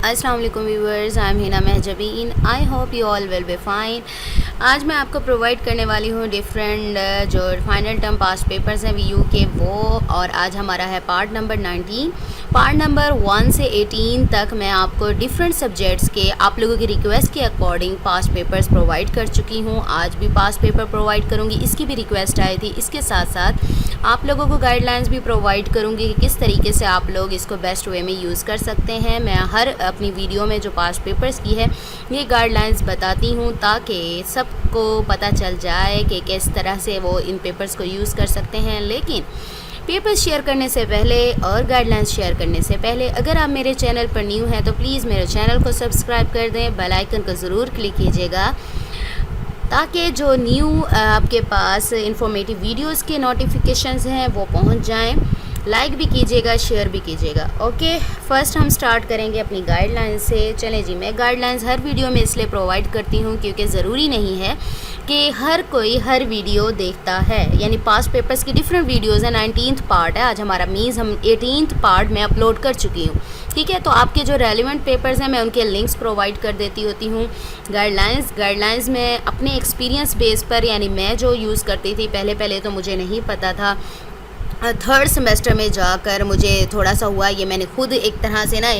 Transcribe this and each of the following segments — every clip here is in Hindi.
अस्सलाम वालेकुम viewers, I am Hina Mahjabeen. I hope you all will be fine. आज मैं आपको प्रोवाइड करने वाली हूँ डिफरेंट जो फाइनल टर्म पास्ट पेपर्स हैं वीयू के वो, और आज हमारा है पार्ट नंबर 19। पार्ट नंबर 1 से 18 तक मैं आपको डिफरेंट सब्जेक्ट्स के आप लोगों की रिक्वेस्ट के अकॉर्डिंग पास्ट पेपर्स प्रोवाइड कर चुकी हूँ। आज भी पास्ट पेपर प्रोवाइड करूँगी, इसकी भी रिक्वेस्ट आई थी। इसके साथ साथ आप लोगों को गाइडलाइंस भी प्रोवाइड करूँगी कि किस तरीके से आप लोग इसको बेस्ट वे में यूज़ कर सकते हैं। मैं हर अपनी वीडियो में जो पास्ट पेपर्स की है ये गाइडलाइंस बताती हूँ ताकि सबको पता चल जाए कि किस तरह से वो इन पेपर्स को यूज़ कर सकते हैं। लेकिन पेपर्स शेयर करने से पहले और गाइडलाइंस शेयर करने से पहले अगर आप मेरे चैनल पर न्यू हैं तो प्लीज़ मेरे चैनल को सब्सक्राइब कर दें, बेल आइकन को ज़रूर क्लिक कीजिएगा ताकि जो न्यू आपके पास इंफॉर्मेटिव वीडियोस के नोटिफिकेशंस हैं वो पहुंच जाएं। लाइक भी कीजिएगा, शेयर भी कीजिएगा। ओके, फर्स्ट हम स्टार्ट करेंगे अपनी गाइडलाइंस से। चलें जी, मैं गाइडलाइंस हर वीडियो में इसलिए प्रोवाइड करती हूँ क्योंकि ज़रूरी नहीं है कि हर कोई हर वीडियो देखता है। यानी पास्ट पेपर्स की डिफरेंट वीडियोज़ हैं। 19th पार्ट है आज हमारा, मीन्स हम 18th पार्ट में अपलोड कर चुकी हूँ। ठीक है, तो आपके जो रेलिवेंट पेपर्स हैं मैं उनके लिंक्स प्रोवाइड कर देती होती हूँ। गाइडलाइंस में अपने एक्सपीरियंस बेस पर, यानी मैं जो यूज़ करती थी पहले तो मुझे नहीं पता था। थर्ड सेमेस्टर में जाकर मुझे थोड़ा सा हुआ, ये मैंने खुद एक तरह से ना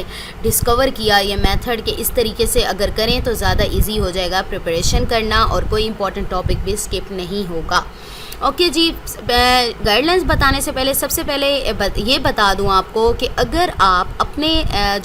डिस्कवर किया ये मेथड कि इस तरीके से अगर करें तो ज़्यादा इजी हो जाएगा प्रिपरेशन करना और कोई इंपॉर्टेंट टॉपिक भी स्किप नहीं होगा। ओके जी, गाइडलाइंस बताने से पहले सबसे पहले ये बता दूं आपको कि अगर आप अपने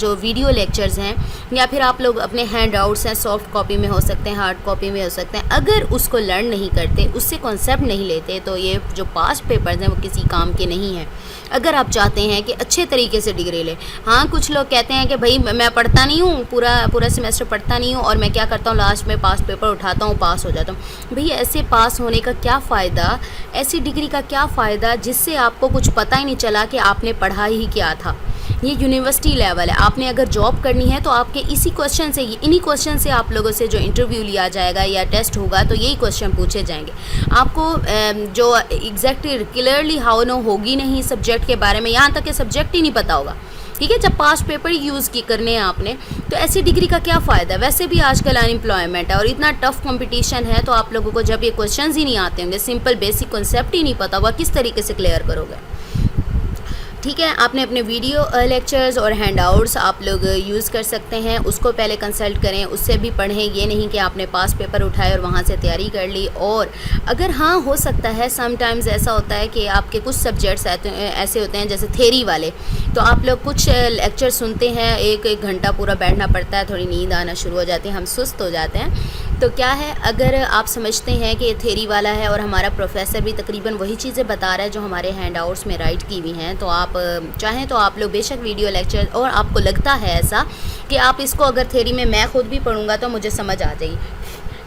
जो वीडियो लेक्चर्स हैं या फिर आप लोग अपने हैंड आउट्स हैं, सॉफ्ट कॉपी में हो सकते हैं, हार्ड कॉपी में हो सकते हैं, अगर उसको लर्न नहीं करते, उससे कॉन्सेप्ट नहीं लेते तो ये जो पास्ट पेपर्स हैं वो किसी काम के नहीं हैं। अगर आप चाहते हैं कि अच्छे तरीके से डिग्री लें। हाँ, कुछ लोग कहते हैं कि भाई मैं पढ़ता नहीं हूँ, पूरा सेमेस्टर पढ़ता नहीं हूँ और मैं क्या करता हूँ लास्ट में पास्ट पेपर उठाता हूँ, पास हो जाता हूँ। भैया ऐसे पास होने का क्या फ़ायदा, ऐसी डिग्री का क्या फ़ायदा जिससे आपको कुछ पता ही नहीं चला कि आपने पढ़ा ही क्या था। ये यूनिवर्सिटी लेवल है। आपने अगर जॉब करनी है तो आपके इन्हीं क्वेश्चन से आप लोगों से जो इंटरव्यू लिया जाएगा या टेस्ट होगा तो यही क्वेश्चन पूछे जाएंगे। आपको जो एग्जैक्टली क्लियरली हाउ नो होगी नहीं सब्जेक्ट के बारे में, यहाँ तक कि सब्जेक्ट ही नहीं पता होगा। ठीक है, जब पास्ट पेपर यूज़ की करने हैं आपने तो ऐसी डिग्री का क्या फ़ायदा। वैसे भी आजकल अनएम्प्लॉयमेंट है और इतना टफ कंपटीशन है, तो आप लोगों को जब ये क्वेश्चंस ही नहीं आते होंगे, सिंपल बेसिक कॉन्सेप्ट ही नहीं पता होगा, किस तरीके से क्लियर करोगे। ठीक है, आपने अपने वीडियो लेक्चर्स और हैंडआउट्स आप लोग यूज़ कर सकते हैं, उसको पहले कंसल्ट करें, उससे भी पढ़ें। ये नहीं कि आपने पास पेपर उठाए और वहाँ से तैयारी कर ली। और अगर हाँ हो सकता है, समटाइम्स ऐसा होता है कि आपके कुछ सब्जेक्ट्स ऐसे होते हैं जैसे थ्योरी वाले, तो आप लोग कुछ लेक्चर सुनते हैं, एक घंटा पूरा बैठना पड़ता है, थोड़ी नींद आना शुरू हो जाती है, हम सुस्त हो जाते हैं। तो क्या है, अगर आप समझते हैं कि ये थ्योरी वाला है और हमारा प्रोफेसर भी तकरीबन वही चीज़ें बता रहा है जो हमारे हैंडआउट्स में राइट की हुई हैं, तो आप चाहें तो आप लोग बेशक वीडियो लेक्चर, और आपको लगता है ऐसा कि आप इसको अगर थ्योरी में मैं खुद भी पढ़ूंगा तो मुझे समझ आ जाएगी,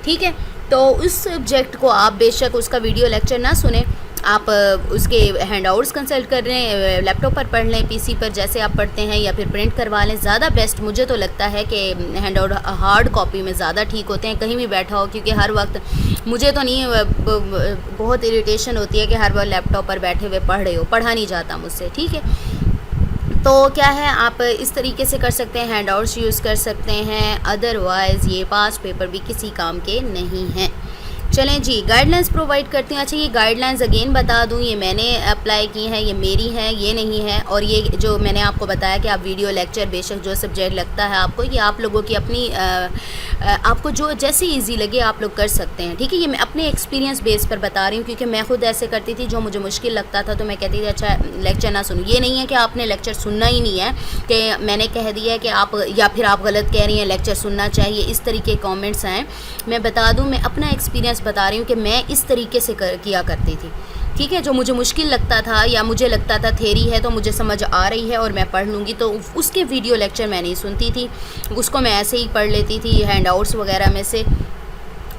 ठीक है, तो उस सब्जेक्ट को आप बेशक उसका वीडियो लेक्चर ना सुने, आप उसके हैंडआउट्स कंसल्ट कर रहे हैं, लैपटॉप पर पढ़ लें, पीसी पर जैसे आप पढ़ते हैं, या फिर प्रिंट करवा लें। ज़्यादा बेस्ट मुझे तो लगता है कि हैंडआउट हार्ड कॉपी में ज़्यादा ठीक होते हैं, कहीं भी बैठा हो। क्योंकि हर वक्त मुझे तो नहीं, बहुत इरिटेशन होती है कि हर वक्त लैपटॉप पर बैठे हुए पढ़ रहे हो, पढ़ा नहीं जाता मुझसे। ठीक है, तो क्या है, आप इस तरीके से कर सकते हैं, हैंडआउट्स यूज़ कर सकते हैं। अदरवाइज़ ये पास्ट पेपर भी किसी काम के नहीं हैं। चलें जी, गाइडलाइंस प्रोवाइड करती हूँ। अच्छा, ये गाइडलाइंस अगेन बता दूँ, ये मैंने अप्लाई की हैं, ये मेरी हैं, ये नहीं है। और ये जो मैंने आपको बताया कि आप वीडियो लेक्चर बेशक जो सब्जेक्ट लगता है आपको, ये आप लोगों की अपनी आपको जो जैसे इजी लगे आप लोग कर सकते हैं। ठीक है, ये मैं अपने एक्सपीरियंस बेस पर बता रही हूँ क्योंकि मैं खुद ऐसे करती थी। जो मुझे मुश्किल लगता था तो मैं कहती थी अच्छा लेक्चर ना सुनूँ। ये नहीं है कि आपने लेक्चर सुनना ही नहीं है, कि मैंने कह दिया है कि आप, या फिर आप गलत कह रही हैं लेक्चर सुनना चाहिए, इस तरीके कमेंट्स आएँ। मैं बता दूँ, मैं अपना एक्सपीरियंस बता रही हूँ कि मैं इस तरीके से किया करती थी। ठीक है, जो मुझे मुश्किल लगता था या मुझे लगता था थ्योरी है तो मुझे समझ आ रही है और मैं पढ़ लूँगी, तो उसके वीडियो लेक्चर मैं नहीं सुनती थी, उसको मैं ऐसे ही पढ़ लेती थी हैंडआउट्स वगैरह में से।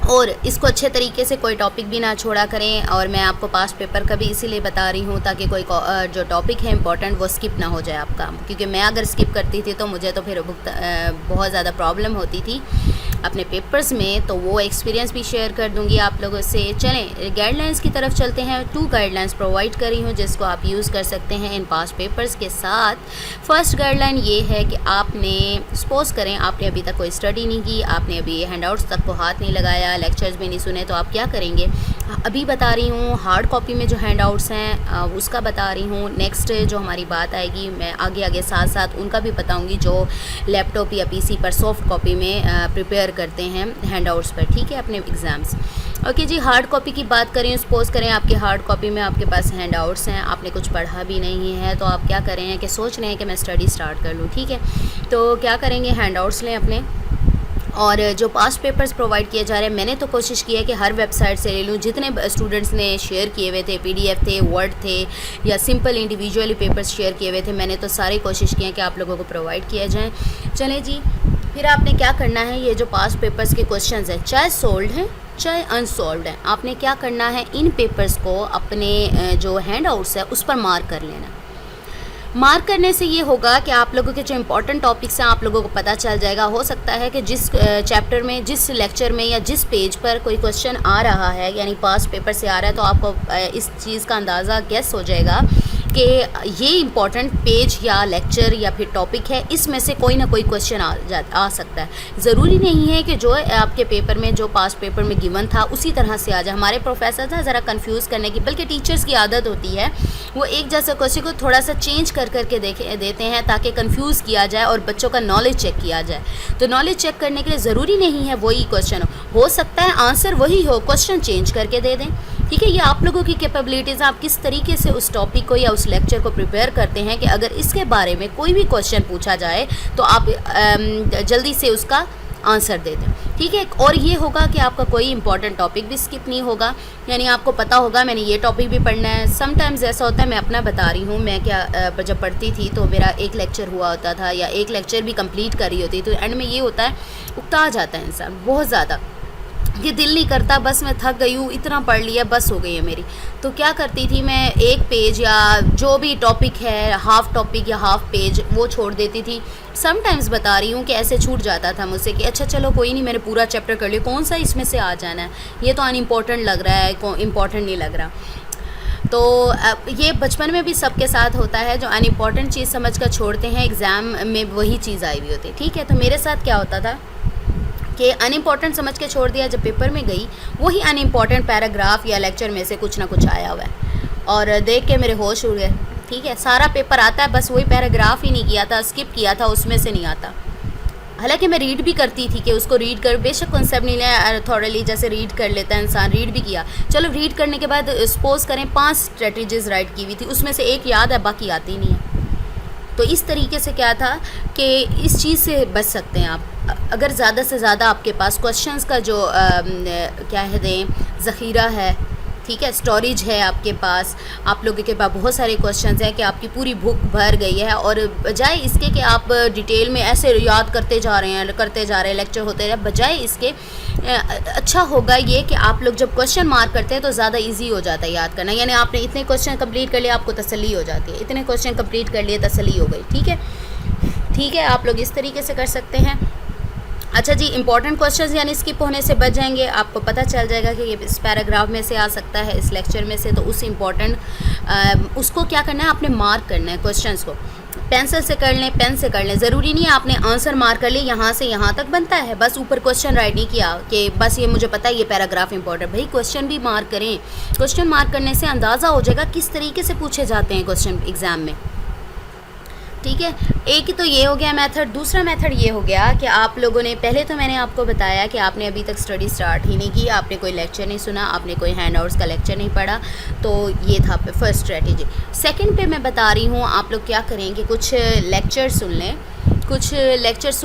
और इसको अच्छे तरीके से कोई टॉपिक भी ना छोड़ा करें। और मैं आपको पास्ट पेपर का भी इसीलिए बता रही हूँ ताकि कोई जो टॉपिक है इंपॉर्टेंट वो स्किप ना हो जाए आपका, क्योंकि मैं अगर स्किप करती थी तो मुझे तो फिर बहुत ज़्यादा प्रॉब्लम होती थी। अपने पेपर्स में, तो वो एक्सपीरियंस भी शेयर कर दूंगी आप लोगों से। चलें गाइडलाइंस की तरफ चलते हैं। 2 गाइडलाइंस प्रोवाइड करी हूँ जिसको आप यूज़ कर सकते हैं इन पास पेपर्स के साथ। फर्स्ट गाइडलाइन ये है कि आपने सपोज़ करें आपने अभी तक कोई स्टडी नहीं की, आपने अभी हैंडआउट्स तक को हाथ नहीं लगाया, लेक्चर्स भी नहीं सुने, तो आप क्या करेंगे, अभी बता रही हूँ हार्ड कॉपी में जो हैंडआउट्स हैं उसका बता रही हूँ। नेक्स्ट जो हमारी बात आएगी मैं आगे आगे साथ साथ उनका भी बताऊँगी जो लैपटॉप या पीसी पर सॉफ्ट कॉपी में प्रिपेयर करते हैं हैंडआउट्स पर, ठीक है, अपने एग्ज़ाम्स। ओके जी, हार्ड कॉपी की बात करें, सपोज़ करें आपकी हार्ड कॉपी में आपके पास हैंडआउट्स हैं, आपने कुछ पढ़ा भी नहीं है, तो आप क्या करें हैं कि सोच रहे हैं कि मैं स्टडी स्टार्ट कर लूँ, ठीक है। तो क्या करेंगे, हैंडआउट्स लें अपने, और जो पास्ट पेपर्स प्रोवाइड किए जा रहे हैं मैंने तो कोशिश की है कि हर वेबसाइट से ले लूँ, जितने स्टूडेंट्स ने शेयर किए हुए थे, पीडीएफ थे, वर्ड थे या सिंपल इंडिविजुअली पेपर्स शेयर किए हुए थे, मैंने तो सारी कोशिश की है कि आप लोगों को प्रोवाइड किया जाए। चलें जी, फिर आपने क्या करना है, ये जो पास्ट पेपर्स के क्वेश्चंस हैं चाहे सोल्व्ड हैं चाहे अनसॉल्व्ड हैं, आपने क्या करना है, इन पेपर्स को अपने जो हैंडआउट्स है उस पर मार्क कर लेना। मार्क करने से ये होगा कि आप लोगों के जो इंपॉर्टेंट टॉपिक्स हैं आप लोगों को पता चल जाएगा। हो सकता है कि जिस चैप्टर में, जिस लेक्चर में या जिस पेज पर कोई क्वेश्चन आ रहा है, यानी पास्ट पेपर से आ रहा है, तो आपको इस चीज़ का अंदाज़ा गेस हो जाएगा कि ये इंपॉर्टेंट पेज या लेक्चर या फिर टॉपिक है, इसमें से कोई ना कोई क्वेश्चन आ सकता है। ज़रूरी नहीं है कि जो आपके पेपर में, जो पास्ट पेपर में गिवन था उसी तरह से आ जाए। हमारे प्रोफेसर था ज़रा कंफ्यूज करने की, बल्कि टीचर्स की आदत होती है वो एक जैसे क्वेश्चन को थोड़ा सा चेंज करके देते हैं ताकि कंफ्यूज किया जाए और बच्चों का नॉलेज चेक किया जाए। तो नॉलेज चेक करने के लिए ज़रूरी नहीं है वही क्वेश्चन हो सकता है आंसर वही हो, क्वेश्चन चेंज करके दे दें, ठीक है। ये आप लोगों की कैपेबिलिटीज़, आप किस तरीके से उस टॉपिक को या उस लेक्चर को प्रिपेयर करते हैं कि अगर इसके बारे में कोई भी क्वेश्चन पूछा जाए तो आप जल्दी से उसका आंसर दे दें, ठीक है। और ये होगा कि आपका कोई इंपॉर्टेंट टॉपिक भी स्किप नहीं होगा, यानी आपको पता होगा मैंने ये टॉपिक भी पढ़ना है। समटाइम्स ऐसा होता है, मैं अपना बता रही हूँ, मैं क्या जब पढ़ती थी तो मेरा एक लेक्चर हुआ होता था या एक लेक्चर भी कंप्लीट कर रही होती, तो एंड में ये होता है उकता जाता है इंसान बहुत ज़्यादा, ये दिल नहीं करता, बस मैं थक गई हूँ, इतना पढ़ लिया, बस हो गई है मेरी। तो क्या करती थी मैं, एक पेज या जो भी टॉपिक है, हाफ़ टॉपिक या हाफ़ पेज वो छोड़ देती थी। समटाइम्स बता रही हूँ कि ऐसे छूट जाता था मुझसे कि अच्छा चलो कोई नहीं, मैंने पूरा चैप्टर कर लिया, कौन सा इसमें से आ जाना है, ये तो अनइम्पॉर्टेंट लग रहा है, इम्पॉर्टेंट नहीं लग रहा। तो ये बचपन में भी सबके साथ होता है, जो अनइम्पॉर्टेंट चीज़ समझ कर छोड़ते हैं, एग्ज़ाम में वही चीज़ आई हुई होती है, ठीक है। तो मेरे साथ क्या होता था कि अनइम्पॉर्टेंट समझ के छोड़ दिया, जब पेपर में गई वही अनइम्पॉर्टेंट पैराग्राफ या लेक्चर में से कुछ ना कुछ आया हुआ है और देख के मेरे होश उड़ गए, ठीक है। सारा पेपर आता है, बस वही पैराग्राफ ही नहीं किया था, स्किप किया था, उसमें से नहीं आता। हालांकि मैं रीड भी करती थी कि उसको रीड कर, बेशक कॉन्सेप्ट नहीं लिया, थॉरली जैसे रीड कर लेता है इंसान, रीड भी किया। चलो रीड करने के बाद सपोज़ करें 5 स्ट्रेटजीज राइट की हुई थी, उसमें से एक याद है, बाकी आती नहीं है। तो इस तरीके से क्या था कि इस चीज़ से बच सकते हैं आप, अगर ज़्यादा से ज़्यादा आपके पास क्वेश्चंस का जो क्या है दें ज़ख़ीरा है, ठीक है, स्टोरेज है आपके पास, आप लोगों के पास बहुत सारे क्वेश्चंस हैं कि आपकी पूरी बुक भर गई है, और बजाय इसके कि आप डिटेल में ऐसे याद करते जा रहे हैं लेक्चर होते रहे, बजाय इसके अच्छा होगा ये कि आप लोग जब क्वेश्चन मार्क करते हैं तो ज़्यादा इजी हो जाता है याद करना, यानी आपने इतने क्वेश्चन कंप्लीट कर लिए आपको तसल्ली हो जाती है, इतने क्वेश्चन कंप्लीट कर लिए तसल्ली हो गई, ठीक है। आप लोग इस तरीके से कर सकते हैं। अच्छा जी, इंपॉर्टेंट क्वेश्चंस यानी स्किप होने से बच जाएंगे, आपको पता चल जाएगा कि ये इस पैराग्राफ में से आ सकता है, इस लेक्चर में से, तो उस इम्पॉर्टेंट उसको क्या करना है, आपने मार्क करना है क्वेश्चंस को, पेंसिल से कर लें, पेन से कर लें, ज़रूरी नहीं है आपने आंसर मार्क कर ले, यहाँ से यहाँ तक बनता है, बस ऊपर क्वेश्चन राइट नहीं किया कि बस ये मुझे पता है ये पैराग्राफ इंपॉर्टेंट, भाई क्वेश्चन भी मार्क करें। क्वेश्चन मार्क करने से अंदाज़ा हो जाएगा किस तरीके से पूछे जाते हैं क्वेश्चन एग्ज़ाम में, ठीक है। एक तो ये हो गया मेथड। दूसरा मेथड ये हो गया कि आप लोगों ने, पहले तो मैंने आपको बताया कि आपने अभी तक स्टडी स्टार्ट ही नहीं की, आपने कोई लेक्चर नहीं सुना, आपने कोई हैंडआउट्स का लेक्चर नहीं पढ़ा, तो ये था फर्स्ट स्ट्रेटेजी। सेकंड पे मैं बता रही हूँ आप लोग क्या करें कि कुछ लेक्चर सुन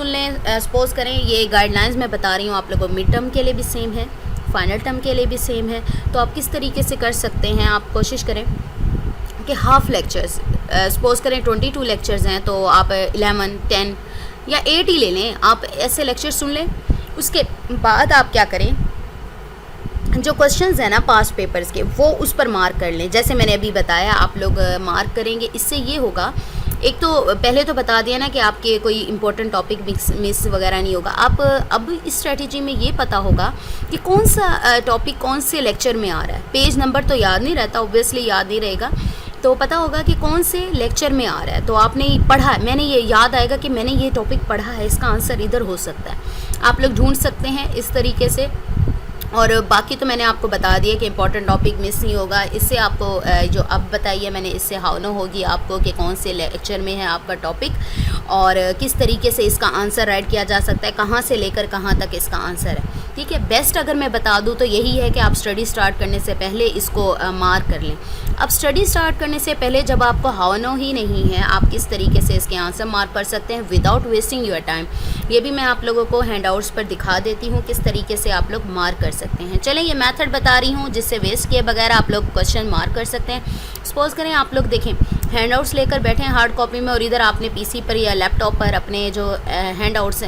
लें, सपोज़ करें ये गाइडलाइंस मैं बता रही हूँ आप लोगों को मिड टर्म के लिए भी सेम है, फाइनल टर्म के लिए भी सेम है, तो आप किस तरीके से कर सकते हैं, आप कोशिश करें कि हाफ़ लेक्चर्स, सपोज़ करें 22 लेक्चर्स हैं तो आप 11, 10 या 8 ही ले लें, आप ऐसे लेक्चर सुन लें। उसके बाद आप क्या करें, जो क्वेश्चंस हैं ना पास्ट पेपर्स के, वो उस पर मार्क कर लें, जैसे मैंने अभी बताया आप लोग मार्क करेंगे। इससे ये होगा एक तो पहले तो बता दिया ना कि आपके कोई इंपॉर्टेंट टॉपिक मिस वगैरह नहीं होगा। आप अब इस स्ट्रेटजी में ये पता होगा कि कौन सा टॉपिक कौन से लेक्चर में आ रहा है। पेज नंबर तो याद नहीं रहता, ऑब्वियसली याद नहीं रहेगा, तो पता होगा कि कौन से लेक्चर में आ रहा है। तो आपने पढ़ा है, मैंने ये याद आएगा कि मैंने ये टॉपिक पढ़ा है, इसका आंसर इधर हो सकता है, आप लोग ढूंढ सकते हैं इस तरीके से। और बाकी तो मैंने आपको बता दिया कि इंपॉर्टेंट टॉपिक मिस नहीं होगा। इससे आपको जो अब बताइए मैंने, इससे हावना होगी आपको कि कौन से लेक्चर में है आपका टॉपिक और किस तरीके से इसका आंसर राइट किया जा सकता है, कहाँ से लेकर कहाँ तक इसका आंसर है। ठीक है, बेस्ट अगर मैं बता दूं तो यही है कि आप स्टडी स्टार्ट करने से पहले इसको मार्क कर लें। अब स्टडी स्टार्ट करने से पहले जब आपको हावना ही नहीं है, आप किस तरीके से इसके आंसर मार्क कर सकते हैं विदाउट वेस्टिंग योर टाइम, ये भी मैं आप लोगों को हैंडआउट्स पर दिखा देती हूँ किस तरीके से आप लोग मार्क कर सकते हैं। चलें, ये मेथड बता रही हूँ जिससे वेस्ट किए बगैर आप लोग क्वेश्चन मार्क कर सकते हैं। सपोज़ करें आप लोग देखें, हैंडआउट्स लेकर बैठे हैं हार्ड कॉपी में और इधर आपने पीसी पर या लैपटॉप पर अपने जो हैंडआउट्स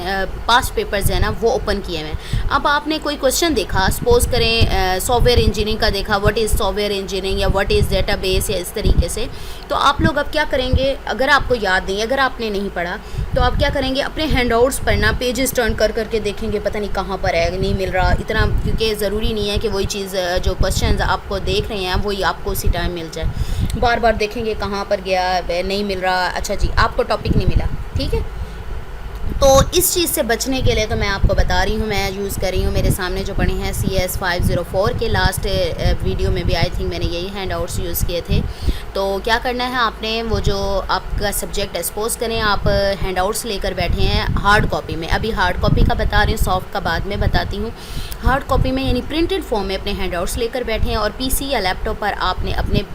पास्ट पेपर्स हैं ना वो ओपन किए हुए हैं। अब आपने कोई क्वेश्चन देखा, सपोज़ करें सॉफ्टवेयर इंजीनियरिंग का देखा, व्हाट इज़ सॉफ्टवेयर इंजीनियरिंग या व्हाट इज़ डेटाबेस या इस तरीके से, तो आप लोग अब क्या करेंगे, अगर आपको याद नहीं, अगर आपने नहीं पढ़ा तो आप क्या करेंगे, अपने हैंडआउट्स पर ना पेजेस टर्न कर करके देखेंगे पता नहीं कहाँ पर है, नहीं मिल रहा इतना, क्योंकि ज़रूरी नहीं है कि वही चीज़ जो क्वेश्चन आपको देख रहे हैं वही आपको उसी टाइम मिल जाए। बार बार देखेंगे कहाँ पर गया, नहीं मिल रहा, अच्छा जी आपको टॉपिक नहीं मिला। ठीक है, तो इस चीज़ से बचने के लिए तो मैं आपको बता रही हूँ, मैं यूज़ कर रही हूँ, मेरे सामने जो पड़े हैं CS 504 के लास्ट वीडियो में भी आई थिंक मैंने यही हैंडआउट्स यूज़ किए थे। तो क्या करना है आपने, वो जो आपका सब्जेक्ट है, सपोज़ करें आप हैंडआउट्स लेकर बैठे हैं हार्ड कॉपी में, अभी हार्ड कॉपी का बता रही हूँ, सॉफ्ट का बाद में बताती हूँ। हार्ड कॉपी में यानी प्रिंटेड फॉर्म में अपने हैंडआउट्स लेकर बैठे हैं और PC या लैपटॉप पर आपने अपने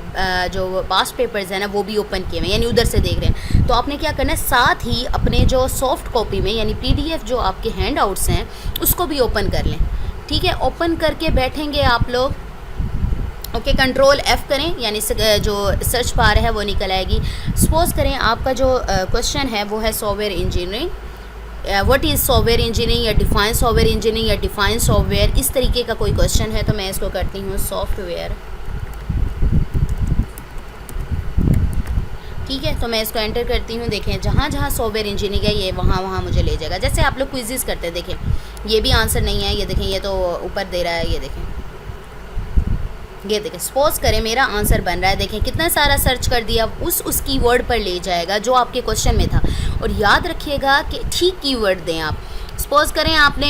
जो पास्ट पेपर्स हैं ना वो भी ओपन किए हुए यानी उधर से देख रहे हैं। तो आपने क्या करना है, साथ ही अपने जो सॉफ्ट कॉपी में यानी PDF जो आपके हैंडआउट्स हैं उसको भी ओपन कर लें। ठीक है, ओपन करके बैठेंगे आप लोग, ओके, कंट्रोल F करें यानी जो सर्च बार है वो निकल आएगी। सपोज़ करें आपका जो क्वेश्चन है वो है software engineering, what is software engineering या डिफाइन सॉफ्टवेयर इंजीनियरिंग या डिफाइन सॉफ्टवेयर, इस तरीके का कोई क्वेश्चन है। तो मैं इसको करती हूँ सॉफ्टवेयर, ठीक है, तो मैं इसको एंटर करती हूँ। देखें जहाँ जहाँ सॉफ्टवेयर इंजीनियरिंग है ये वहाँ वहाँ मुझे ले जाएगा। जैसे आप लोग क्विज़ेस करते हैं, देखें ये भी आंसर नहीं है, ये देखें ये तो ऊपर दे रहा है, ये देखें सपोज़ करें मेरा आंसर बन रहा है, देखें कितना सारा सर्च कर दिया, उस कीवर्ड पर ले जाएगा जो आपके क्वेश्चन में था। और याद रखिएगा कि ठीक कीवर्ड दें आप। सपोज़ करें आपने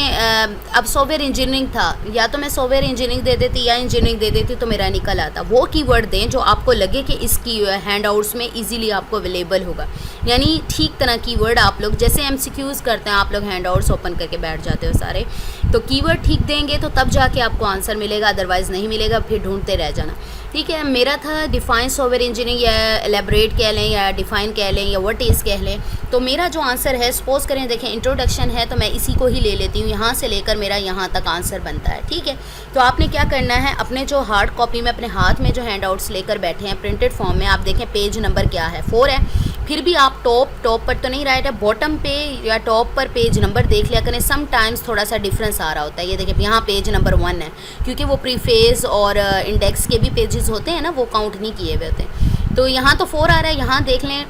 अब सॉफ्टवेयर इंजीनियरिंग था, या तो मैं सॉफ्टवेयर इंजीनियरिंग दे देती या इंजीनियरिंग दे देती तो मेरा निकल आता। वो कीवर्ड दें जो आपको लगे कि इसकी हैंडआउट्स में इजीली आपको अवेलेबल होगा, यानी ठीक तरह कीवर्ड आप लोग जैसे MCQs करते हैं, आप लोग हैंडआउट्स ओपन करके बैठ जाते हो सारे, तो कीवर्ड ठीक देंगे तो तब जाके आपको आंसर मिलेगा, अदरवाइज़ नहीं मिलेगा, फिर ढूंढते रह जाना। ठीक है, मेरा था डिफाइन सॉफ्टवेयर इंजीनियरिंग या एलेबरेट कह लें या डिफाइन कह लें या व्हाट इज़ कह लें। तो मेरा जो आंसर है, सपोज़ करें देखें इंट्रोडक्शन है तो मैं इसी को ही ले लेती हूँ, यहाँ से लेकर मेरा यहाँ तक आंसर बनता है। ठीक है, तो आपने क्या करना है, अपने जो हार्ड कॉपी में अपने हाथ में जो हैंडआउट्स लेकर बैठे हैं प्रिंटेड फॉर्म में, आप देखें पेज नंबर क्या है, 4 है, फिर भी आप टॉप पर तो नहीं राइट है, बॉटम पे या टॉप पर पेज नंबर देख लिया करें, समटाइम्स थोड़ा सा डिफरेंस आ रहा होता है। ये देखिए यहाँ पेज नंबर 1 है, क्योंकि वो प्रीफेस और इंडेक्स के भी पेजेस होते हैं ना, वो काउंट नहीं किए हुए होते हैं। तो यहाँ तो 4 आ रहा है, यहाँ देख लें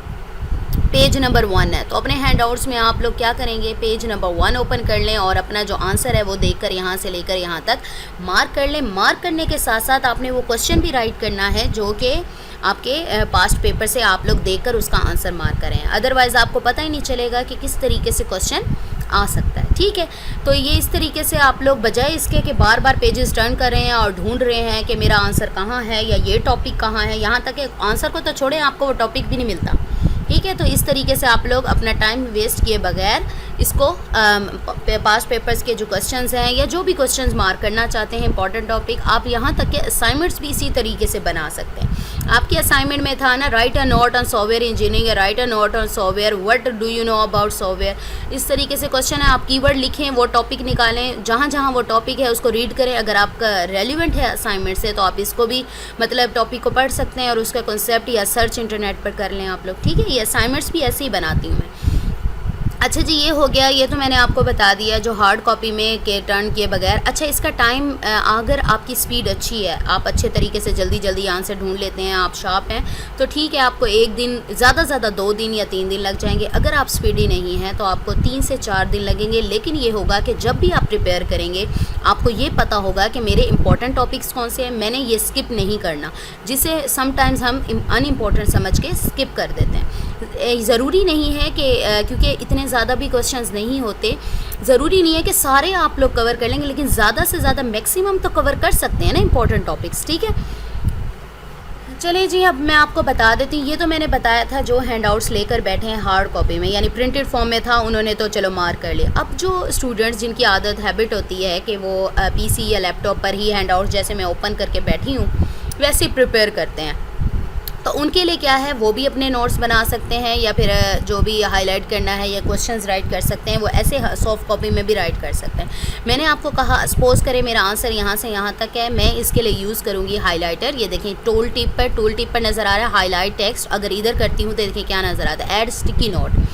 पेज नंबर 1 है। तो अपने हैंडआउट्स में आप लोग क्या करेंगे, पेज नंबर 1 ओपन कर लें और अपना जो आंसर है वो देखकर यहाँ से लेकर यहाँ तक मार्क कर लें। मार्क करने के साथ साथ आपने वो क्वेश्चन भी राइट करना है जो कि आपके पास्ट पेपर से आप लोग देखकर उसका आंसर मार्क करें, अदरवाइज़ आपको पता ही नहीं चलेगा कि किस तरीके से क्वेश्चन आ सकता है। ठीक है, तो ये इस तरीके से आप लोग बजाय इसके कि बार बार पेजेस टर्न कर रहे हैं और ढूंढ रहे हैं कि मेरा आंसर कहाँ है या ये टॉपिक कहाँ है, यहाँ तक कि आंसर को तो छोड़ें आपको वो टॉपिक भी नहीं मिलता। ठीक है, तो इस तरीके से आप लोग अपना टाइम वेस्ट किए बगैर इसको पास्ट पेपर्स के जो क्वेश्चंस हैं या जो भी क्वेश्चंस मार्क करना चाहते हैं इंपॉर्टेंट टॉपिक, आप यहाँ तक के असाइनमेंट्स भी इसी तरीके से बना सकते हैं। आपके असाइनमेंट में था ना, write a note on software engineering या write a note on software, what do you know about software, इस तरीके से क्वेश्चन है। आप कीवर्ड लिखें, वो टॉपिक निकालें, जहाँ जहाँ वो टॉपिक है उसको रीड करें। अगर आपका रेलिवेंट है असाइनमेंट से तो आप इसको भी मतलब टॉपिक को पढ़ सकते हैं और उसका कॉन्सेप्ट या सर्च इंटरनेट पर कर लें आप लोग। ठीक है, ये असाइनमेंट्स भी ऐसे ही बनाती हूँ मैं। अच्छा जी, ये हो गया, ये तो मैंने आपको बता दिया जो हार्ड कॉपी में के टर्न किए बगैर। अच्छा, इसका टाइम, अगर आपकी स्पीड अच्छी है, आप अच्छे तरीके से जल्दी जल्दी आंसर ढूंढ लेते हैं, आप शार्प हैं, तो ठीक है, आपको एक दिन, ज़्यादा से ज़्यादा 2 दिन या 3 दिन लग जाएंगे। अगर आप स्पीडी नहीं हैं तो आपको 3 से 4 दिन लगेंगे। लेकिन ये होगा कि जब भी आप प्रिपेयर करेंगे आपको ये पता होगा कि मेरे इंपॉर्टेंट टॉपिक्स कौन से हैं, मैंने ये स्किप नहीं करना, जिसे समटाइम्स हम अनइम्पॉर्टेंट समझ के स्किप कर देते हैं। ज़रूरी नहीं है कि क्योंकि इतने ज़्यादा भी क्वेश्चंस नहीं होते, ज़रूरी नहीं है कि सारे आप लोग कवर कर लेंगे, लेकिन ज़्यादा से ज़्यादा मैक्सिमम तो कवर कर सकते हैं ना इंपॉर्टेंट टॉपिक्स, ठीक है। चलिए जी, अब मैं आपको बता देती हूँ। ये तो मैंने बताया था जो हैंडआउट्स लेकर बैठे हैं हार्ड कॉपी में, यानी प्रिंटेड फॉर्म में था, उन्होंने तो चलो मार्क कर लिया। अब जो स्टूडेंट्स जिनकी आदत हैबिट होती है कि वो पीसी या लैपटॉप पर ही हैंडआउट्स जैसे मैं ओपन करके बैठी हूँ वैसे ही प्रिपेयर करते हैं, तो उनके लिए क्या है, वो भी अपने नोट्स बना सकते हैं या फिर जो भी हाईलाइट करना है या क्वेश्चंस राइट कर सकते हैं, वो ऐसे सॉफ्ट कॉपी में भी राइट कर सकते हैं। मैंने आपको कहा, सपोज़ करें मेरा आंसर यहाँ से यहाँ तक है, मैं इसके लिए यूज़ करूँगी हाईलाइटर। ये देखें टूल टिप पर नज़र आ रहा है हाईलाइट टेक्स्ट। अगर इधर करती हूँ तो देखिए क्या नज़र आता है, ऐड स्टिकी नोट।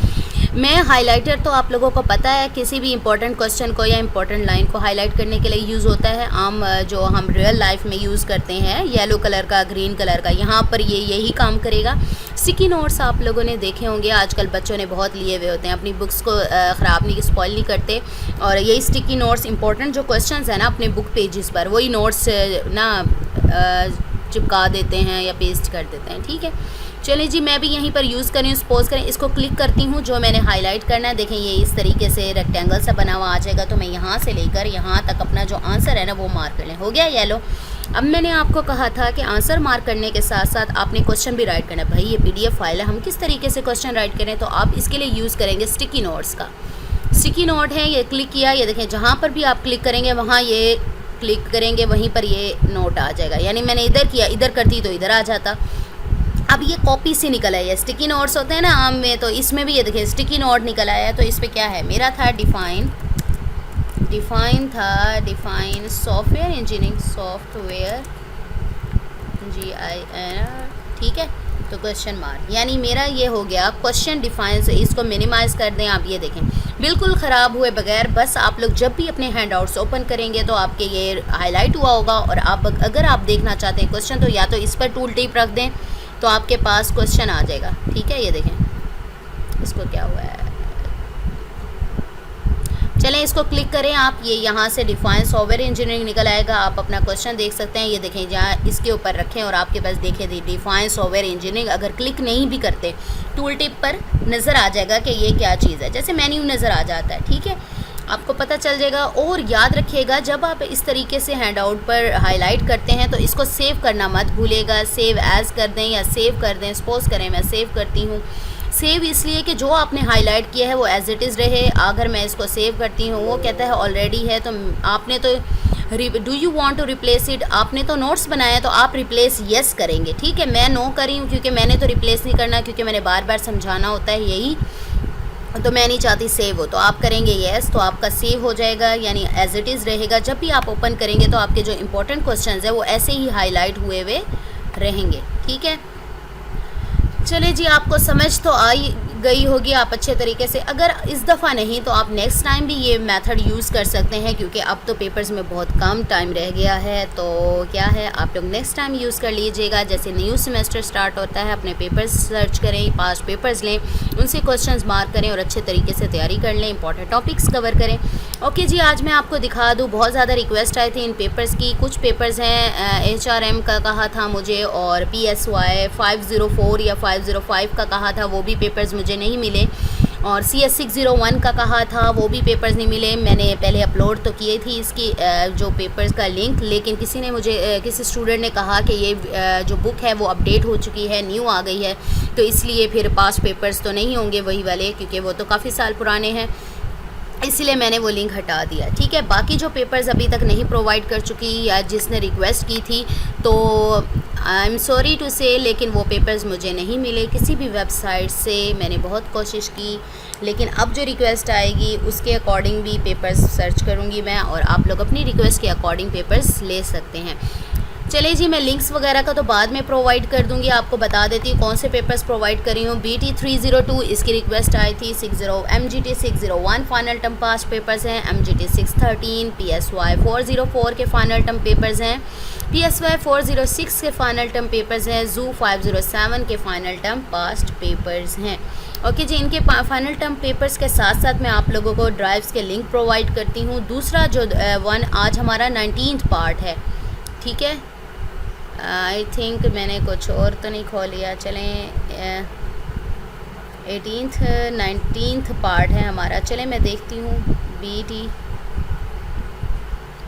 मैं हाइलाइटर तो आप लोगों को पता है किसी भी इंपॉर्टेंट क्वेश्चन को या इंपॉर्टेंट लाइन को हाईलाइट करने के लिए यूज़ होता है। आम जो हम रियल लाइफ में यूज़ करते हैं, येलो कलर का, ग्रीन कलर का, यहाँ पर ये यही काम करेगा। स्टिकी नोट्स आप लोगों ने देखे होंगे, आजकल बच्चों ने बहुत लिए हुए होते हैं, अपनी बुक्स को ख़राब नहीं, स्पॉइल नहीं करते। और यही स्टिकी नोट्स इंपॉर्टेंट जो क्वेश्चंस हैं ना अपने बुक पेजेस पर, वही नोट्स ना चिपका देते हैं या पेस्ट कर देते हैं, ठीक है। चलिए जी, मैं भी यहीं पर यूज़ कर रही हूँ। सपोज़ करें इसको क्लिक करती हूँ, जो मैंने हाईलाइट करना है, देखें ये इस तरीके से रेक्टेंगल सा बना हुआ आ जाएगा। तो मैं यहाँ से लेकर यहाँ तक अपना जो आंसर है ना वो मार्क कर लें, हो गया येलो। अब मैंने आपको कहा था कि आंसर मार्क करने के साथ साथ आपने क्वेश्चन भी राइट करना है। भाई ये PDF फाइल है, हम किस तरीके से क्वेश्चन राइट करें, तो आप इसके लिए यूज़ करेंगे स्टिकी नोट्स का। स्टिकी नोट है, ये क्लिक किया, ये देखें जहाँ पर भी आप क्लिक करेंगे वहाँ ये क्लिक करेंगे, वहीं पर ये नोट आ जाएगा। यानी मैंने इधर किया, इधर करती तो इधर आ जाता। अब ये कॉपी से निकल आया, स्टिकी नोट्स होते हैं ना आम में, तो इसमें भी ये देखिए स्टिकी नोट निकल आया। तो इस पर क्या है, मेरा था define software engineering, software GIN, ठीक है। तो क्वेश्चन मार्क, यानी मेरा ये हो गया क्वेश्चन डिफाइन। से इसको मिनिमाइज़ कर दें, आप ये देखें बिल्कुल ख़राब हुए बगैर। बस आप लोग जब भी अपने हैंडआउट्स ओपन करेंगे तो आपके ये हाईलाइट हुआ होगा, और आप अगर आप देखना चाहते हैं क्वेश्चन तो या तो इस पर टूल टिप रख दें तो आपके पास क्वेश्चन आ जाएगा, ठीक है। ये देखें इसको क्या हुआ है, चलें इसको क्लिक करें आप, ये यहाँ से डिफाइन सॉफ्टवेयर इंजीनियरिंग निकल आएगा। आप अपना क्वेश्चन देख सकते हैं, ये देखें जहाँ इसके ऊपर रखें और आपके पास देखें डिफाइन सॉफ्टवेयर इंजीनियरिंग। अगर क्लिक नहीं भी करते टूल टिप पर नज़र आ जाएगा कि ये क्या चीज़ है, जैसे मेन्यू नज़र आ जाता है, ठीक है, आपको पता चल जाएगा। और याद रखिएगा जब आप इस तरीके से हैंडआउट पर हाईलाइट करते हैं तो इसको सेव करना मत भूलिएगा। सेव एज़ कर दें या सेव कर दें, सपोज़ करें मैं सेव करती हूँ। सेव इसलिए कि जो आपने हाईलाइट किया है वो एज इट इज़ रहे। अगर मैं इसको सेव करती हूँ, वो कहता है ऑलरेडी है, तो आपने तो do you want to replace it, आपने तो नोट्स बनाया तो आप रिप्लेस यस करेंगे, ठीक है। मैं नो कर रही हूँ क्योंकि मैंने तो रिप्लेस नहीं करना, क्योंकि मैंने बार बार समझाना होता है यही, तो मैं नहीं चाहती सेव हो। तो आप करेंगे येस, तो आपका सेव हो जाएगा, यानी एज इट इज़ रहेगा। जब भी आप ओपन करेंगे तो आपके जो इंपॉर्टेंट क्वेश्चंस है वो ऐसे ही हाईलाइट हुए हुए रहेंगे, ठीक है। चलिए जी, आपको समझ तो आई गई होगी आप अच्छे तरीके से। अगर इस दफ़ा नहीं तो आप नेक्स्ट टाइम भी ये मेथड यूज़ कर सकते हैं, क्योंकि अब तो पेपर्स में बहुत कम टाइम रह गया है। तो क्या है, आप लोग नेक्स्ट टाइम यूज़ कर लीजिएगा। जैसे न्यू सेमेस्टर स्टार्ट होता है, अपने पेपर्स सर्च करें, पास्ट पेपर्स लें, उनसे क्वेश्चंस मार्क करें और अच्छे तरीके से तैयारी कर लें, इंपॉर्टेंट टॉपिक्स कवर करें। ओके जी, आज मैं आपको दिखा दूँ, बहुत ज़्यादा रिक्वेस्ट आई थी इन पेपर्स की। कुछ पेपर्स हैं HRM का कहा था मुझे, और PSY 504 या 505 का कहा था, वो भी पेपर्स मुझे नहीं मिले। और CS 601 का कहा था, वो भी पेपर्स नहीं मिले। मैंने पहले अपलोड तो किए थी इसकी जो पेपर्स का लिंक, लेकिन किसी ने मुझे किसी स्टूडेंट ने कहा कि ये जो बुक है वो अपडेट हो चुकी है, न्यू आ गई है, तो इसलिए फिर पास्ट पेपर्स तो नहीं होंगे वही वाले, क्योंकि वो तो काफ़ी साल पुराने हैं, इसलिए मैंने वो लिंक हटा दिया, ठीक है। बाकी जो पेपर्स अभी तक नहीं प्रोवाइड कर चुकी या जिसने रिक्वेस्ट की थी, तो आई एम सॉरी टू से, लेकिन वो पेपर्स मुझे नहीं मिले किसी भी वेबसाइट से। मैंने बहुत कोशिश की, लेकिन अब जो रिक्वेस्ट आएगी उसके अकॉर्डिंग भी पेपर्स सर्च करूँगी मैं, और आप लोग अपनी रिक्वेस्ट के अकॉर्डिंग पेपर्स ले सकते हैं। चलिए जी, मैं लिंक्स वगैरह का तो बाद में प्रोवाइड कर दूंगी, आपको बता देती हूँ कौन से पेपर्स प्रोवाइड कर रही हूँ। BT302 इसकी रिक्वेस्ट आई थी, 60 MGT 601 final term past papers हैं, MGT 613, PSY 404 के फाइनल टर्म पेपर्स हैं, PSY 406 के फाइनल टर्म पेपर्स हैं, ZU 507 के फाइनल टर्म पास्ट पेपर्स हैं। ओके जी, इनके फाइनल टर्म पेपर्स के साथ साथ मैं आप लोगों को ड्राइव्स के लिंक प्रोवाइड करती हूँ। दूसरा जो वन आज हमारा 19th पार्ट है, ठीक है। आई थिंक मैंने कुछ और तो नहीं खोल लिया, चलें 18th 19th पार्ट है हमारा। चलें मैं देखती हूँ,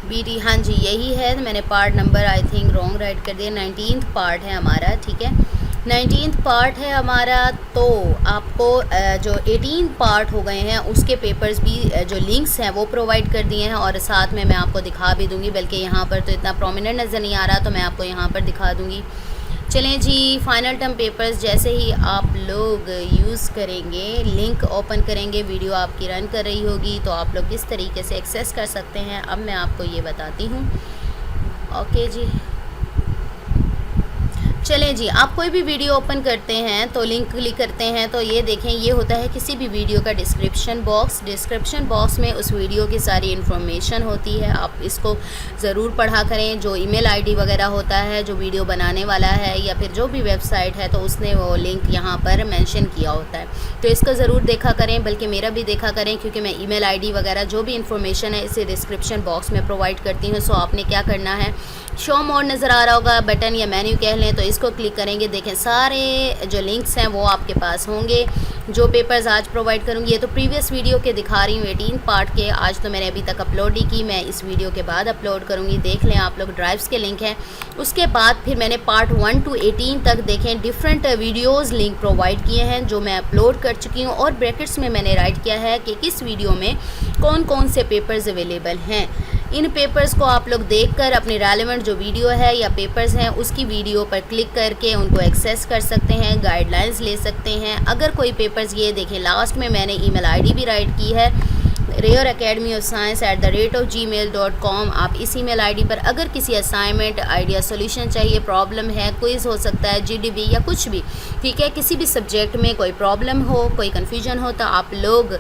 BT हाँ जी यही है, मैंने part number I think wrong right कर दिया। 19th पार्ट है हमारा, ठीक है, 19th पार्ट है हमारा। तो आपको जो 18 पार्ट हो गए हैं उसके पेपर्स भी जो लिंक्स हैं वो प्रोवाइड कर दिए हैं, और साथ में मैं आपको दिखा भी दूंगी, बल्कि यहाँ पर तो इतना प्रोमिनेंट नज़र नहीं आ रहा तो मैं आपको यहाँ पर दिखा दूंगी। चलें जी, फाइनल टर्म पेपर्स जैसे ही आप लोग यूज़ करेंगे, लिंक ओपन करेंगे, वीडियो आपकी रन कर रही होगी तो आप लोग किस तरीके से एक्सेस कर सकते हैं अब मैं आपको ये बताती हूँ। ओके जी, चलें जी, आप कोई भी वीडियो ओपन करते हैं तो लिंक क्लिक करते हैं तो ये देखें, ये होता है किसी भी वीडियो का डिस्क्रिप्शन बॉक्स में उस वीडियो की सारी इन्फॉर्मेशन होती है। आप इसको ज़रूर पढ़ा करें। जो ईमेल आईडी वगैरह होता है जो वीडियो बनाने वाला है या फिर जो भी वेबसाइट है तो उसने वो लिंक यहाँ पर मेंशन किया होता है, तो इसको ज़रूर देखा करें, बल्कि मेरा भी देखा करें, क्योंकि मैं ईमेल आईडी वगैरह जो भी इन्फॉर्मेशन है इसे डिस्क्रिप्शन बॉक्स में प्रोवाइड करती हूँ। सो आपने क्या करना है, शो मोर नज़र आ रहा होगा बटन या मेन्यू कह लें, तो इसको क्लिक करेंगे। देखें सारे जो लिंक्स हैं वो आपके पास होंगे। जो पेपर्स आज प्रोवाइड करूँगी, ये तो प्रीवियस वीडियो के दिखा रही हूँ 18 पार्ट के, आज तो मैंने अभी तक अपलोड ही की, मैं इस वीडियो के बाद अपलोड करूँगी। देख लें आप लोग, ड्राइव्स के लिंक हैं। उसके बाद फिर मैंने पार्ट 1 to 18 तक देखें डिफरेंट वीडियोज़ लिंक प्रोवाइड किए हैं जो मैं अपलोड कर चुकी हूँ, और ब्रैकेट्स में मैंने राइट किया है कि किस वीडियो में कौन कौन से पेपर्स अवेलेबल हैं। इन पेपर्स को आप लोग देखकर अपने रेलेवेंट जो वीडियो है या पेपर्स हैं उसकी वीडियो पर क्लिक करके उनको एक्सेस कर सकते हैं, गाइडलाइंस ले सकते हैं। अगर कोई पेपर्स, ये देखें लास्ट में मैंने ईमेल आईडी भी राइट की है, rayuracademyofscience@gmail.com। आप इस ईमेल आईडी पर अगर किसी असाइनमेंट, आइडिया सोल्यूशन चाहिए, प्रॉब्लम है, क्विज़ हो सकता है, GDB या कुछ भी, ठीक है, किसी भी सब्जेक्ट में कोई प्रॉब्लम हो, कोई कन्फ्यूजन हो, तो आप लोग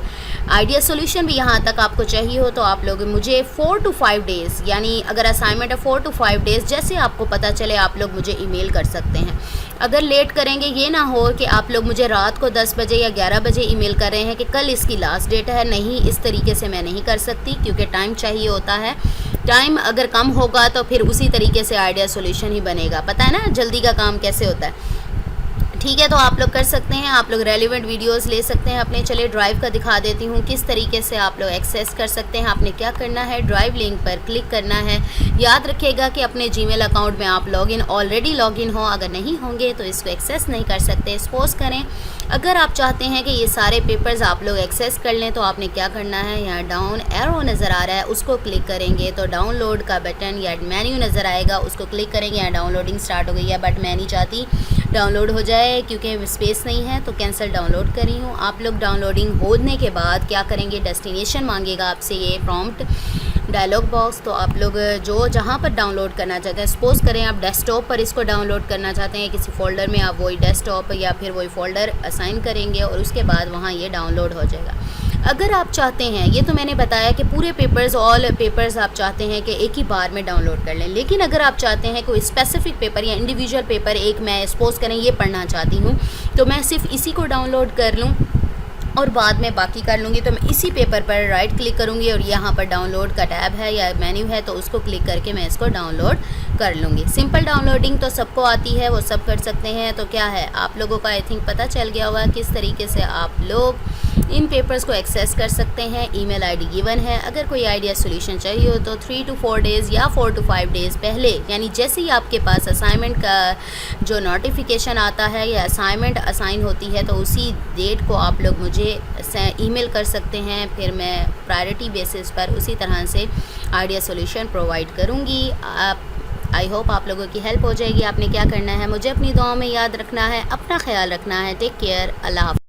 आइडिया सोल्यूशन भी यहाँ तक आपको चाहिए हो तो आप लोग मुझे 4 to 5 डेज़, यानी अगर असाइनमेंट है 4 to 5 डेज़ जैसे आपको पता चले आप लोग मुझे ईमेल कर सकते हैं। अगर लेट करेंगे, ये ना हो कि आप लोग मुझे रात को 10 बजे या 11 बजे ईमेल कर रहे हैं कि कल इसकी लास्ट डेट है, नहीं, इस तरीके से मैं नहीं कर सकती, क्योंकि टाइम चाहिए होता है। टाइम अगर कम होगा तो फिर उसी तरीके से आइडिया सोल्यूशन ही बनेगा। पता है ना जल्दी का काम कैसे होता है, ठीक है। तो आप लोग कर सकते हैं, आप लोग रेलिवेंट वीडियोस ले सकते हैं अपने। चलिए ड्राइव का दिखा देती हूँ किस तरीके से आप लोग एक्सेस कर सकते हैं। आपने क्या करना है, ड्राइव लिंक पर क्लिक करना है। याद रखिएगा कि अपने जीमेल अकाउंट में आप ऑलरेडी लॉगिन हो, अगर नहीं होंगे तो इसको एक्सेस नहीं कर सकते। सपोज करें अगर आप चाहते हैं कि ये सारे पेपर्स आप लोग एक्सेस कर लें तो आपने क्या करना है, यहाँ डाउन एरो नज़र आ रहा है उसको क्लिक करेंगे तो डाउनलोड का बटन या मेन्यू नज़र आएगा, उसको क्लिक करेंगे। यहाँ डाउनलोडिंग स्टार्ट हो गई है, बट मैं नहीं चाहती डाउनलोड हो जाए क्योंकि स्पेस नहीं है, तो कैंसिल डाउनलोड करी हूँ। आप लोग डाउनलोडिंग होने के बाद क्या करेंगे, डेस्टिनेशन मांगेगा आपसे, ये प्रॉम्प्ट डायलॉग बॉक्स। तो आप लोग जो जहाँ पर डाउनलोड करना चाहते हैं, सपोज़ करें आप डेस्कटॉप पर इसको डाउनलोड करना चाहते हैं किसी फ़ोल्डर में, आप वही डेस्कटॉप या फिर वही फ़ोल्डर असाइन करेंगे और उसके बाद वहाँ ये डाउनलोड हो जाएगा। अगर आप चाहते हैं, ये तो मैंने बताया कि पूरे पेपर्स, ऑल पेपर्स आप चाहते हैं कि एक ही बार में डाउनलोड कर लें, लेकिन अगर आप चाहते हैं कोई स्पेसिफिक पेपर या इंडिविजुअल पेपर, एक मैं सपोज़ करें ये पढ़ना चाहती हूँ तो मैं सिर्फ इसी को डाउनलोड कर लूँ और बाद में बाकी कर लूँगी, तो मैं इसी पेपर पर राइट क्लिक करूँगी और यहाँ पर डाउनलोड का टैब है या मेन्यू है तो उसको क्लिक करके मैं इसको डाउनलोड कर लूँगी। सिंपल डाउनलोडिंग तो सबको आती है, वो सब कर सकते हैं। तो क्या है, आप लोगों को आई थिंक पता चल गया होगा किस तरीके से आप लोग इन पेपर्स को एक्सेस कर सकते हैं। ईमेल आईडी गिवन है। अगर कोई आइडिया सोल्यूशन चाहिए हो तो 3 to 4 डेज़ या 4 to 5 डेज़ पहले, यानी जैसे ही आपके पास असाइनमेंट का जो नोटिफिकेशन आता है या असाइनमेंट असाइन होती है तो उसी डेट को आप लोग मुझे ईमेल कर सकते हैं, फिर मैं प्रायोरिटी बेसिस पर उसी तरह से आइडिया सोल्यूशन प्रोवाइड करूँगी। आई होप आप लोगों की हेल्प हो जाएगी। आपने क्या करना है, मुझे अपनी दुआओं में याद रखना है, अपना ख्याल रखना है। टेक केयर, अल्लाह हाफ़िज़।